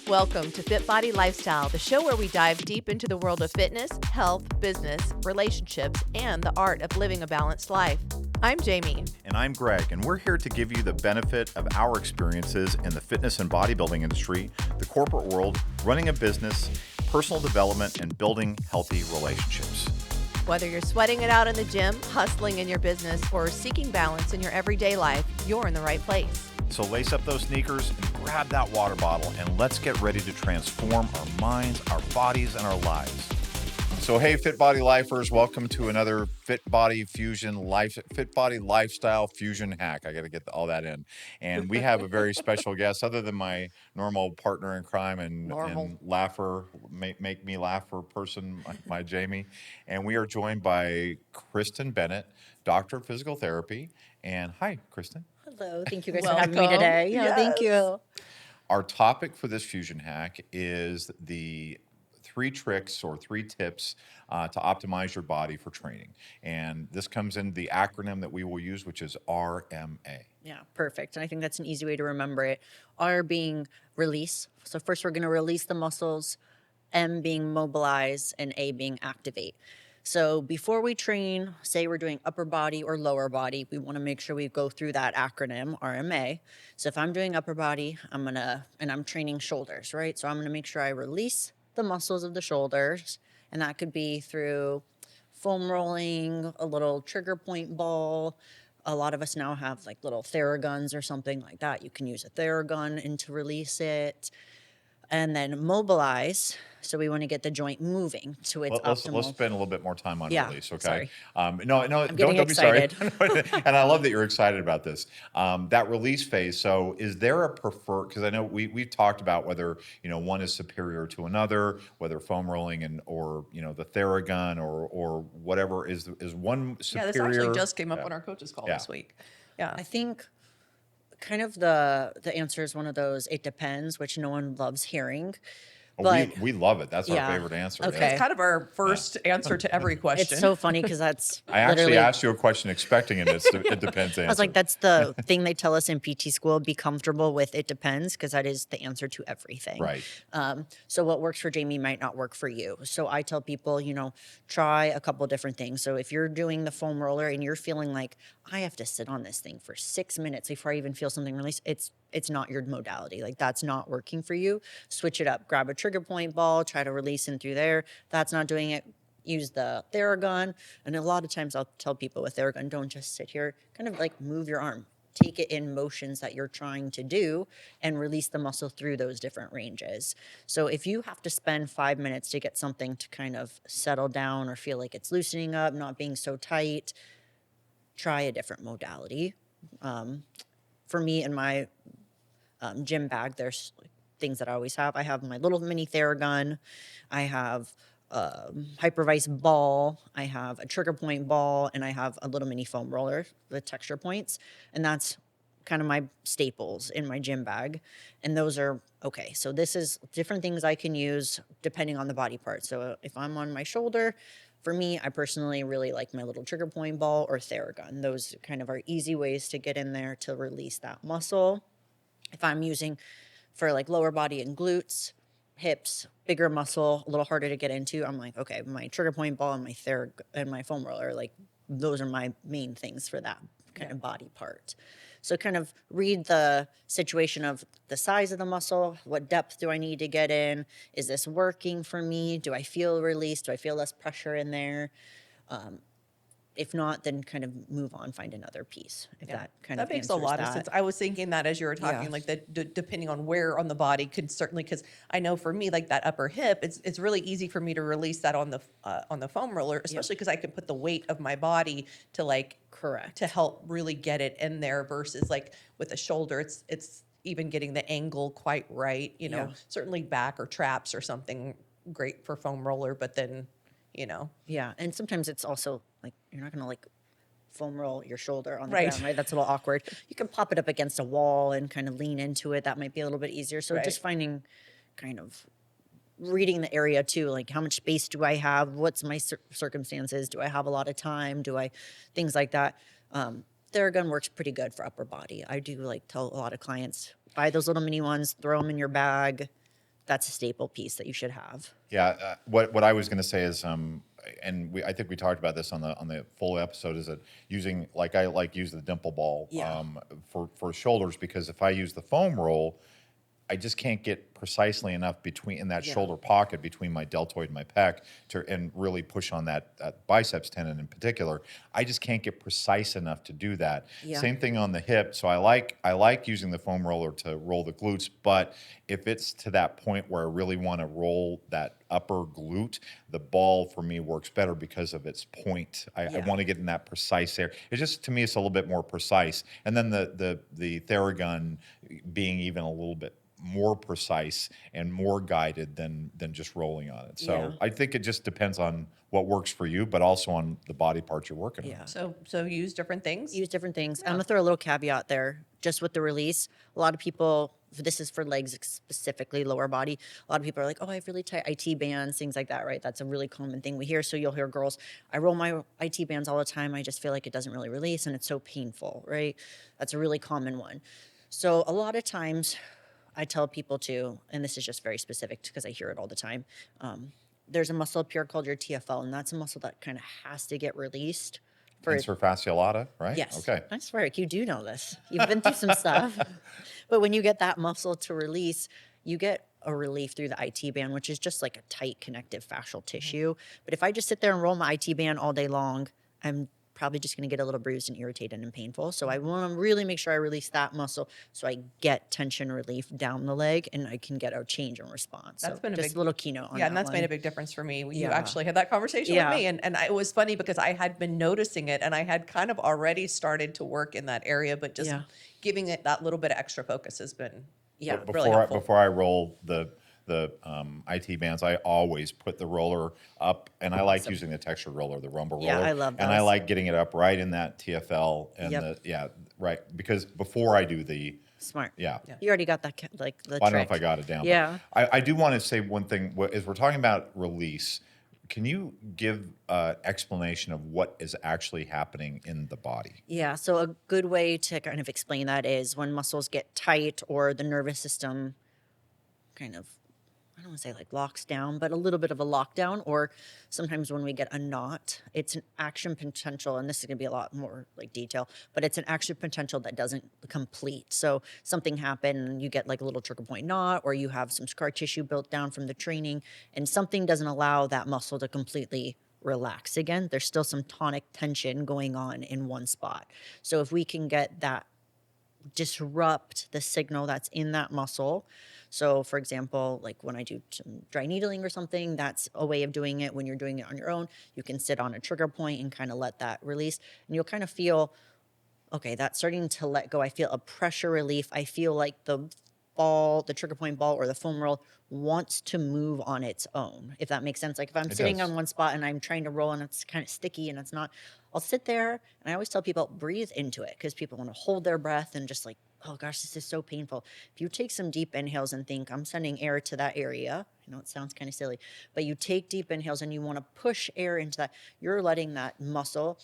Welcome to FitBody Lifestyle, the show where we dive deep into the world of fitness, health, business, relationships, and the art of living a balanced life. I'm Jamie. And I'm Greg, and we're here to give you the benefit of our experiences in the fitness and bodybuilding industry, the corporate world, running a business, personal development, and building healthy relationships. Whether you're sweating it out in the gym, hustling in your business, or seeking balance in your everyday life, you're in the right place. So lace up those sneakers and grab that water bottle, and let's get ready to transform our minds, our bodies, and our lives. So hey, FitBody Lifers, welcome to another FitBody Fusion FitBody Lifestyle Fusion hack. I got to get all that in. And we have a very special guest, other than my normal partner in crime and laugher, make me laugher person, my Jamie. And we are joined by Kristen Bennett, Doctor of Physical Therapy. And hi, Kristen. Hello, thank you guys for having me today. Thank you. Our topic for this Fusion hack is the 3 tricks or 3 tips to optimize your body for training. And this comes in the acronym that we will use, which is RMA. Yeah, perfect. And I think that's an easy way to remember it. R being release. So first we're going to release the muscles, M being mobilize, and A being activate. So before we train, say we're doing upper body or lower body, we want to make sure we go through that acronym, RMA. So if I'm doing upper body, and I'm training shoulders, right? So I'm going to make sure I release the muscles of the shoulders, and that could be through foam rolling, a little trigger point ball. A lot of us now have like little Theraguns or something like that. You can use a Theragun and to release it. And then mobilize. So we want to get the joint moving to its optimal. Let's spend a little bit more time on release, okay? Sorry. No, I'm don't be sorry. excited. And I love that you're excited about this. That release phase. So, is there a preferred? Because I know we've talked about whether one is superior to another, whether foam rolling or the Theragun or whatever is one superior. Yeah, this actually just came up on our coaches call this week. Yeah, I think kind of the answer is one of those, it depends, which no one loves hearing. But we love it. That's our favorite answer. Okay. it's kind of our first answer to every question. It's so funny because that's I actually asked you a question expecting it depends answer. I was like, that's the thing they tell us in PT school, be comfortable with it depends, because that is the answer to everything. Right. So what works for Jamie might not work for you. So I tell people, try a couple different things. So if you're doing the foam roller and you're feeling like, I have to sit on this thing for 6 minutes before I even feel something release, it's not your modality. Like, that's not working for you. Switch it up. Grab a trigger point ball, try to release in through there. That's not doing it. Use the Theragun. And a lot of times I'll tell people with Theragun, don't just sit here, kind of like move your arm. Take it in motions that you're trying to do and release the muscle through those different ranges. So if you have to spend 5 minutes to get something to kind of settle down or feel like it's loosening up, not being so tight, try a different modality. For me, in my gym bag, there's things that I always have. I have my little mini Theragun. I have Hypervise ball. I have a trigger point ball, and I have a little mini foam roller with texture points. And that's kind of my staples in my gym bag. And those are okay. So this is different things I can use depending on the body part. So if I'm on my shoulder, for me, I personally really like my little trigger point ball or Theragun. Those kind of are easy ways to get in there to release that muscle. If I'm using for like lower body and glutes, hips, bigger muscle, a little harder to get into, I'm like, okay, my trigger point ball and my foam roller, like those are my main things for that kind of body part. So kind of read the situation of the size of the muscle. What depth do I need to get in? Is this working for me? Do I feel released? Do I feel less pressure in there? If not, then kind of move on, find another piece. If that kind of makes a lot of sense. I was thinking that as you were talking, like that, depending on where on the body, could certainly, because I know for me, like that upper hip, it's really easy for me to release that on the foam roller, especially because I can put the weight of my body to like to help really get it in there. Versus like with the shoulder, it's even getting the angle quite right. Certainly back or traps or something great for foam roller, but then. Yeah, and sometimes it's also like you're not gonna like foam roll your shoulder on the ground, right? That's a little awkward. You can pop it up against a wall and kind of lean into it. That might be a little bit easier. So just finding kind of reading the area too, like how much space do I have? What's my circumstances? Do I have a lot of time? Things like that. Theragun works pretty good for upper body. I do like tell a lot of clients, buy those little mini ones, throw them in your bag, that's a staple piece that you should have. Yeah, what I was going to say is, I think we talked about this on the full episode, is that using, like, I like use the dimple ball Yeah. for shoulders, because if I use the foam roll, I just can't get precisely enough in that Yeah. shoulder pocket between my deltoid and my pec and really push on that biceps tendon in particular. I just can't get precise enough to do that. Yeah. Same thing on the hip. So I like using the foam roller to roll the glutes, but if it's to that point where I really want to roll that upper glute, the ball for me works better because of its point. I want to get in that precise area. It's just, to me, it's a little bit more precise. And then the Theragun being even a little bit more precise and more guided than just rolling on it. So Yeah. I think it just depends on what works for you, but also on the body part you're working Yeah. on. So use different things. Use different things. I'm gonna throw a little caveat there, just with the release. A lot of people, this is for legs specifically, lower body. A lot of people are like, oh, I have really tight IT bands, things like that, right? That's a really common thing we hear. So you'll hear girls, I roll my IT bands all the time. I just feel like it doesn't really release and it's so painful, right? That's a really common one. So a lot of times I tell people to, and this is just very specific because I hear it all the time. There's a muscle up here called your TFL, and that's a muscle that kind of has to get released. Tensor fasciolata, right? Yes. Okay. I swear, you do know this. You've been through some stuff. But when you get that muscle to release, you get a relief through the IT band, which is just like a tight connective fascial tissue. But if I just sit there and roll my IT band all day long, I'm probably just going to get a little bruised and irritated and painful. So I want to really make sure I release that muscle so I get tension relief down the leg and I can get a change in response. That's so been a just big, a little keynote on yeah, that and that's one. made a big difference for me. You Yeah. actually had that conversation Yeah. with me, and it was funny because I had been noticing it, and I had kind of already started to work in that area, but just Yeah. giving it that little bit of extra focus has been Yeah. really helpful. Before I roll the IT bands, I always put the roller up, and I like using the texture roller, the rumble Yeah, roller. I love And I those. like getting it up right in that TFL and Yep. right, because before I do the Smart. yeah. You already got that, like the I don't know trick. if I got it down. but Yeah. I do want to say one thing. As we're talking about release, can you give an explanation of what is actually happening in the body? Yeah, so a good way to kind of explain that is when muscles get tight or the nervous system kind of, I don't want to say like locks down, but a little bit of a lockdown, or sometimes when we get a knot, it's an action potential, and this is going to be a lot more like detail, but it's an action potential that doesn't complete. So something happened and you get like a little trigger point knot, or you have some scar tissue built down from the training, and something doesn't allow that muscle to completely relax again. There's still some tonic tension going on in one spot. So if we can get that, disrupt the signal that's in that muscle. So for example, like when I do some dry needling or something, that's a way of doing it. When you're doing it on your own, you can sit on a trigger point and kind of let that release, and you'll kind of feel, okay, that's starting to let go. I feel a pressure relief. I feel like the ball, the trigger point ball or the foam roll wants to move on its own, if that makes sense. Like if I'm sitting does. on one spot and I'm trying to roll and it's kind of sticky and it's not, I'll sit there, and I always tell people, breathe into it, because people want to hold their breath and just like, oh gosh, this is so painful. If you take some deep inhales and think, I'm sending air to that area. I know it sounds kind of silly, but you take deep inhales and you want to push air into that. You're letting that muscle,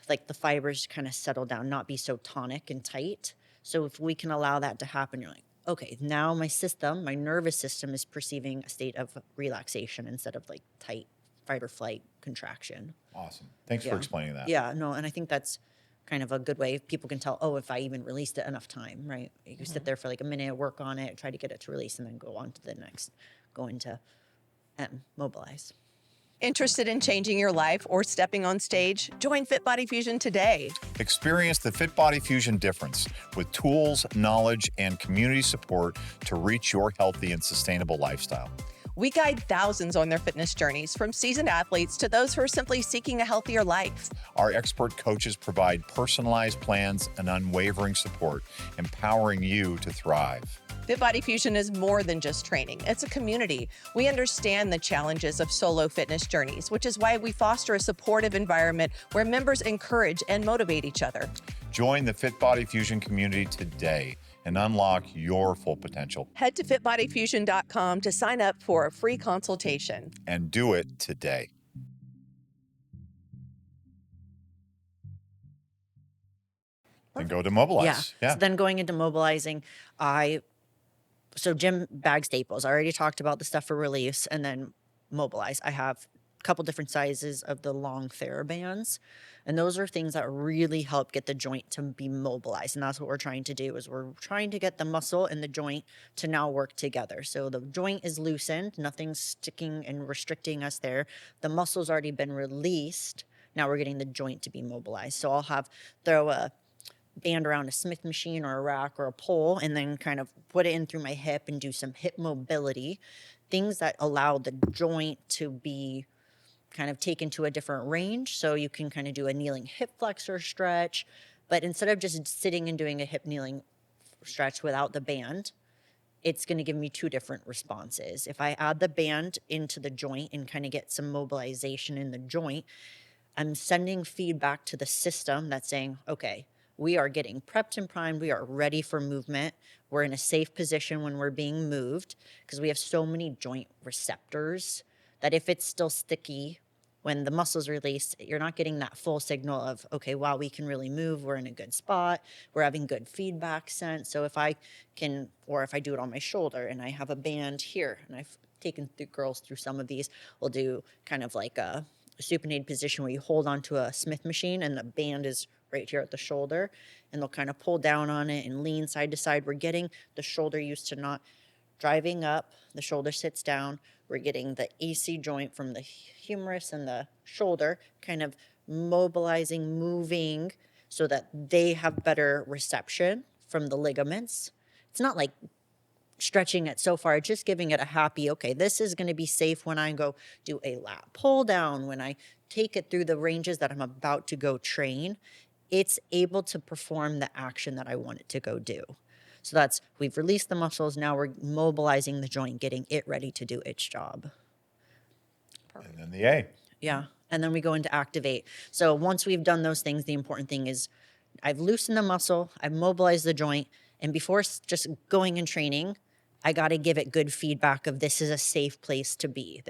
like the fibers, kind of settle down, not be so tonic and tight. So if we can allow that to happen, you're like, okay, now my system, my nervous system is perceiving a state of relaxation instead of like tight fight or flight contraction. Awesome. Thanks for Yeah. explaining that. Yeah, no, and I think that's kind of a good way people can tell, oh, if I even released it enough time, right? You sit there for like a minute, work on it, try to get it to release, and then go on to the next, go into mobilize. Interested in changing your life or stepping on stage? Join FitBody Fusion today. Experience the FitBody Fusion difference with tools, knowledge, and community support to reach your healthy and sustainable lifestyle. We guide thousands on their fitness journeys, from seasoned athletes to those who are simply seeking a healthier life. Our expert coaches provide personalized plans and unwavering support, empowering you to thrive. FitBody Fusion is more than just training. It's a community. We understand the challenges of solo fitness journeys, which is why we foster a supportive environment where members encourage and motivate each other. Join the FitBody Fusion community today and unlock your full potential. Head to fitbodyfusion.com to sign up for a free consultation. And do it today. And go to mobilize. Yeah. So then going into mobilizing, I So gym bag staples. I already talked about the stuff for release, and then mobilize. I have a couple different sizes of the long TheraBands, and those are things that really help get the joint to be mobilized. And that's what we're trying to do, is we're trying to get the muscle and the joint to now work together. So the joint is loosened, nothing's sticking and restricting us there. The muscle's already been released. Now we're getting the joint to be mobilized. So I'll throw a band around a Smith machine or a rack or a pole, and then kind of put it in through my hip and do some hip mobility, things that allow the joint to be kind of taken to a different range. So you can kind of do a kneeling hip flexor stretch, but instead of just sitting and doing a hip kneeling stretch without the band, it's going to give me two different responses. If I add the band into the joint and kind of get some mobilization in the joint, I'm sending feedback to the system that's saying, okay, we are getting prepped and primed. We are ready for movement. We're in a safe position when we're being moved, because we have so many joint receptors that if it's still sticky when the muscles release, you're not getting that full signal of, okay, wow, we can really move. We're in a good spot. We're having good feedback sent. So if I can, or if I do it on my shoulder and I have a band here, and I've taken the girls through some of these, we'll do kind of like a supinated position where you hold onto a Smith machine and the band is right here at the shoulder, and they'll kind of pull down on it and lean side to side. We're getting the shoulder used to not driving up, the shoulder sits down. We're getting the AC joint from the humerus and the shoulder kind of mobilizing, moving, so that they have better reception from the ligaments. It's not like stretching it so far, just giving it a happy, okay, this is going to be safe when I go do a lat pull down, when I take it through the ranges that I'm about to go train, it's able to perform the action that I want it to go do. So we've released the muscles, now we're mobilizing the joint, getting it ready to do its job. And then the A. Yeah. And then we go into activate. So once we've done those things, the important thing is I've loosened the muscle, I've mobilized the joint, and before just going and training, I got to give it good feedback of, this is a safe place to be.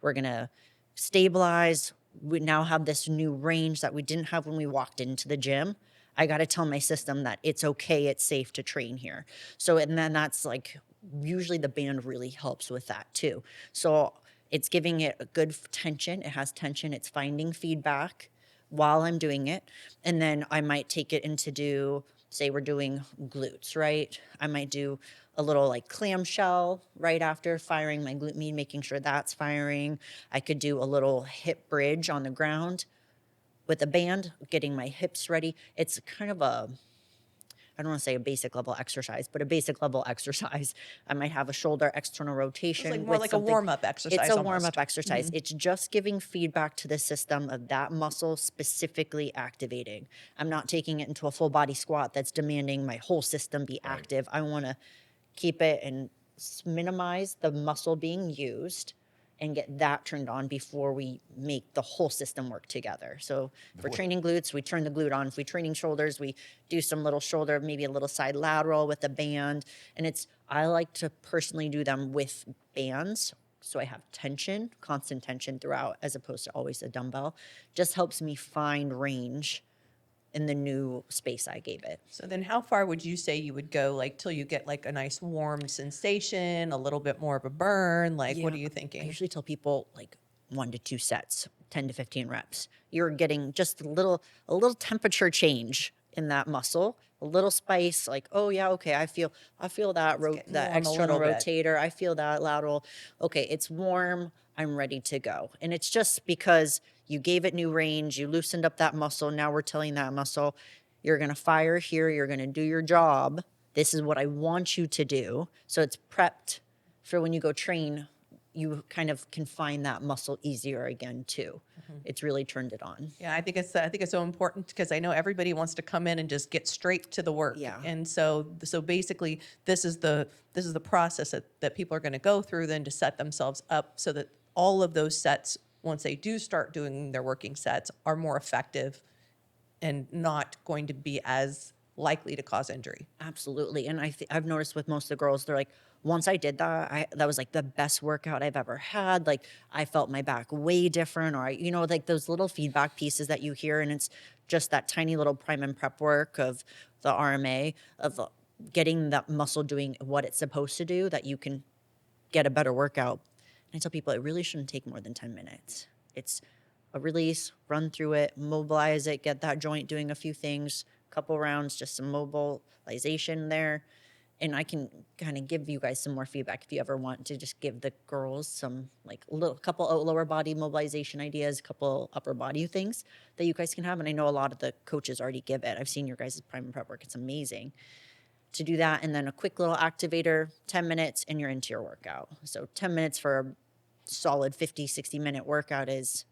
We're going to stabilize. We now have this new range that we didn't have when we walked into the gym. I got to tell my system that it's okay, it's safe to train here. So, and then that's like, usually the band really helps with that too. So it's giving it a good tension. It has tension. It's finding feedback while I'm doing it. And then I might take it into, say we're doing glutes, right? I might do a little like clamshell right after firing my glute med, making sure that's firing. I could do a little hip bridge on the ground with a band, getting my hips ready. It's kind of I don't want to say a basic level exercise, but a basic level exercise. I might have a shoulder external rotation. It's like more like a warm-up exercise. It's a almost. warm-up exercise. It's just giving feedback to the system of that muscle specifically activating. I'm not taking it into a full body squat that's demanding my whole system be active. I want to keep it and minimize the muscle being used and get that turned on before we make the whole system work together. So if we're training glutes, we turn the glute on. If we're training shoulders, we do some little shoulder, maybe a little side lateral with a band. And I like to personally do them with bands, so I have tension, constant tension throughout, as opposed to always a dumbbell. Just helps me find range in the new space I gave it. So then how far would you say you would go, like till you get like a nice warm sensation, a little bit more of a burn? Like, what are you I thinking? usually tell people like 1 to 2 sets, 10 to 15 reps. You're getting just a little temperature change in that muscle, a little spice, like, oh yeah, okay, I feel that that external rotator, I feel that lateral. Okay, it's warm, I'm ready to go. And it's just because you gave it new range, you loosened up that muscle. Now we're telling that muscle, you're going to fire here, you're going to do your job. This is what I want you to do. So it's prepped for when you go train, you kind of can find that muscle easier again too. It's really turned it on. Yeah, I think it's so important, because I know everybody wants to come in and just get straight to the work. Yeah. And so basically this is the process that people are going to go through then to set themselves up so that all of those sets, once they do start doing their working sets, are more effective and not going to be as likely to cause injury. Absolutely. And I've noticed with most of the girls, they're like, once I did that, that was like the best workout I've ever had. Like I felt my back way different, or, like those little feedback pieces that you hear. And it's just that tiny little prime and prep work of the RMA of getting that muscle doing what it's supposed to do, that you can get a better workout. And I tell people it really shouldn't take more than 10 minutes. It's a release, run through it, mobilize it, get that joint doing a few things, couple rounds, just some mobilization there. And I can kind of give you guys some more feedback if you ever want to just give the girls some like couple lower body mobilization ideas, couple upper body things that you guys can have. And I know a lot of the coaches already give it. I've seen your guys' prime and prep work. It's amazing to do that. And then a quick little activator, 10 minutes, and you're into your workout. So 10 minutes for a solid 50, 60-minute workout is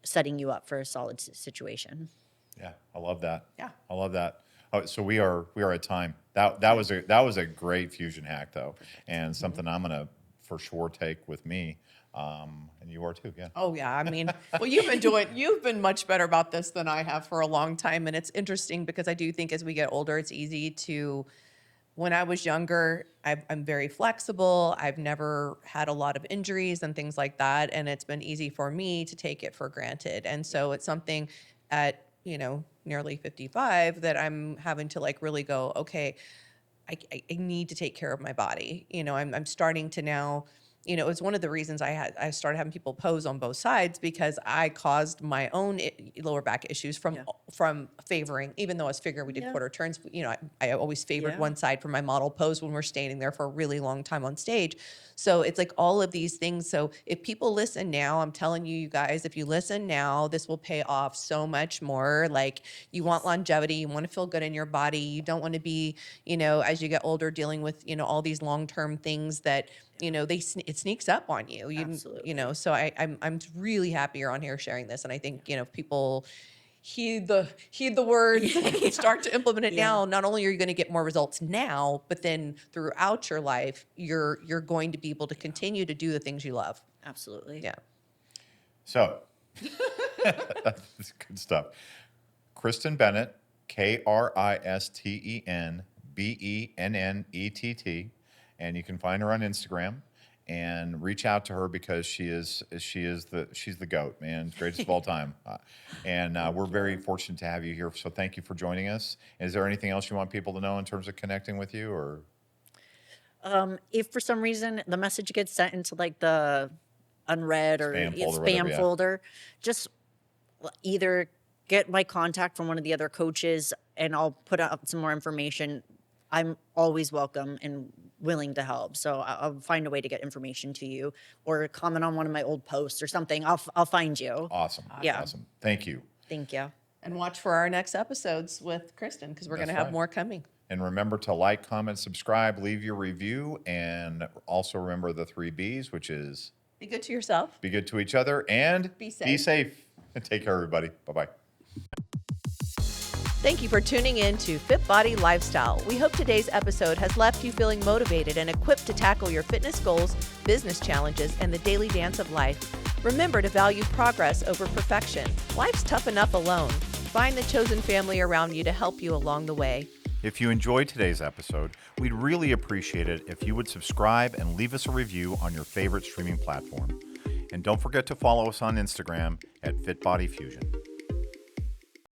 setting you up for a solid situation. Yeah, I love that. Yeah. I love that. Oh, so we are at time. That was a great fusion hack though, and something I'm gonna for sure take with me. And you are too, yeah. Oh yeah, I mean, well, you've been much better about this than I have for a long time, and it's interesting because I do think as we get older, it's easy to. When I was younger, I'm very flexible. I've never had a lot of injuries and things like that, and it's been easy for me to take it for granted. And so it's something at nearly 55 that I'm having to like really go, okay, I need to take care of my body. I'm starting to now, it's one of the reasons I started having people pose on both sides, because I caused my own lower back issues from favoring, even though I was figuring we did quarter turns, I always favored one side for my model pose when we're standing there for a really long time on stage. So it's like all of these things. So if people listen now, I'm telling you guys, if you listen now, this will pay off so much more. Like, you want longevity, you want to feel good in your body. You don't want to be, as you get older, dealing with, all these long-term things that, it sneaks up on you. Absolutely. So I'm really happy you're on here sharing this. And I think, if people heed the words, start to implement it now, not only are you going to get more results now, but then throughout your life, you're going to be able to continue to do the things you love. Absolutely. Yeah. So that's good stuff. Kristen Bennett, KristenBennett, and you can find her on Instagram and reach out to her because she's the GOAT, man, greatest of all time. And we're very fortunate to have you here. So thank you for joining us. Is there anything else you want people to know in terms of connecting with you, or? If for some reason the message gets sent into like the unread or Spam folder, folder, just either get my contact from one of the other coaches and I'll put out some more information. I'm always welcome and willing to help. So I'll find a way to get information to you, or comment on one of my old posts or something. I'll find you. Awesome. Yeah. Awesome. Thank you. Thank you. And watch for our next episodes with Kristen, because we're going to have more coming. And remember to like, comment, subscribe, leave your review, and also remember the 3 B's, which is Be good to yourself. be good to each other and Be safe. Be safe. And take care, everybody. Bye-bye. Thank you for tuning in to FitBody Lifestyle. We hope today's episode has left you feeling motivated and equipped to tackle your fitness goals, business challenges, and the daily dance of life. Remember to value progress over perfection. Life's tough enough alone. Find the chosen family around you to help you along the way. If you enjoyed today's episode, we'd really appreciate it if you would subscribe and leave us a review on your favorite streaming platform. And don't forget to follow us on Instagram at FitBody Fusion.